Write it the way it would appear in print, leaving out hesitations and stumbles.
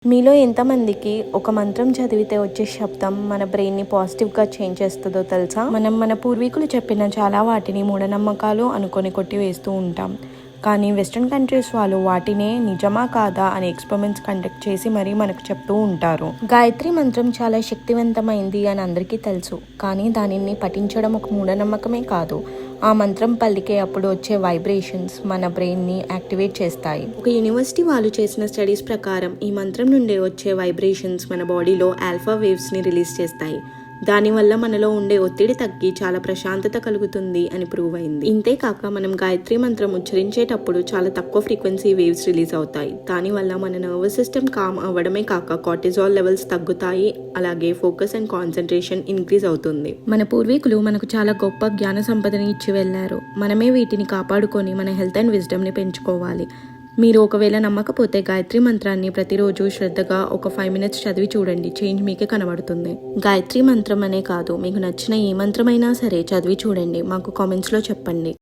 మీలో ఎంతమందికి ఒక మంత్రం చదివితే వచ్చే శబ్దం మన బ్రెయిన్ని పాజిటివ్గా చేంజ్ చేస్తుందో తెలుసా? మనం మన పూర్వీకులు చెప్పిన చాలా వాటిని మూఢనమ్మకాలు అనుకొని కొట్టివేస్తూ ఉంటాం. కానీ వెస్ట్రన్ కంట్రీస్ వాళ్ళు వాటినే నిజమా కాదా అని ఎక్స్పెరిమెంట్స్ కండక్ట్ చేసి మరీ మనకు చెప్తూ ఉంటారు. గాయత్రి మంత్రం చాలా శక్తివంతమైంది అని అందరికీ తెలుసు. కానీ దానిని పఠించడం ఒక మూఢనమ్మకమే కాదు. ఆ మంత్రం పలికే అప్పుడు వచ్చే వైబ్రేషన్స్ మన బ్రెయిన్ని యాక్టివేట్ చేస్తాయి. ఒక యూనివర్సిటీ వాళ్ళు చేసిన స్టడీస్ ప్రకారం ఈ మంత్రం నుండి వచ్చే వైబ్రేషన్స్ మన బాడీలో ఆల్ఫా వేవ్స్ని రిలీజ్ చేస్తాయి. దానివల్ల మనలో ఉండే ఒత్తిడి తగ్గి చాలా ప్రశాంతత కలుగుతుంది అని ప్రూవ్ అయింది. ఇంతేకాక మనం గాయత్రి మంత్రం ఉచ్చరించేటప్పుడు చాలా తక్కువ ఫ్రీక్వెన్సీ వేవ్స్ రిలీజ్ అవుతాయి. దానివల్ల మన నర్వస్ సిస్టమ్ కామ్ అవ్వడమే కాక కార్టిజాల్ లెవెల్స్ తగ్గుతాయి. అలాగే ఫోకస్ అండ్ కాన్సన్ట్రేషన్ ఇంక్రీజ్ అవుతుంది. మన పూర్వీకులు మనకు చాలా గొప్ప జ్ఞాన సంపదని ఇచ్చి వెళ్లారు. మనమే వీటిని కాపాడుకొని మన హెల్త్ అండ్ విజ్డమ్ని పెంచుకోవాలి. మీరు ఒకవేళ నమ్మకపోతే గాయత్రి మంత్రాన్ని ప్రతిరోజు శ్రద్ధగా ఒక 5 minutes చదివి చూడండి. చేంజ్ మీకే కనబడుతుంది. గాయత్రి మంత్రం అనే కాదు, మీకు నచ్చిన ఏ మంత్రమైనా సరే చదివి చూడండి. మాకు కామెంట్స్లో చెప్పండి.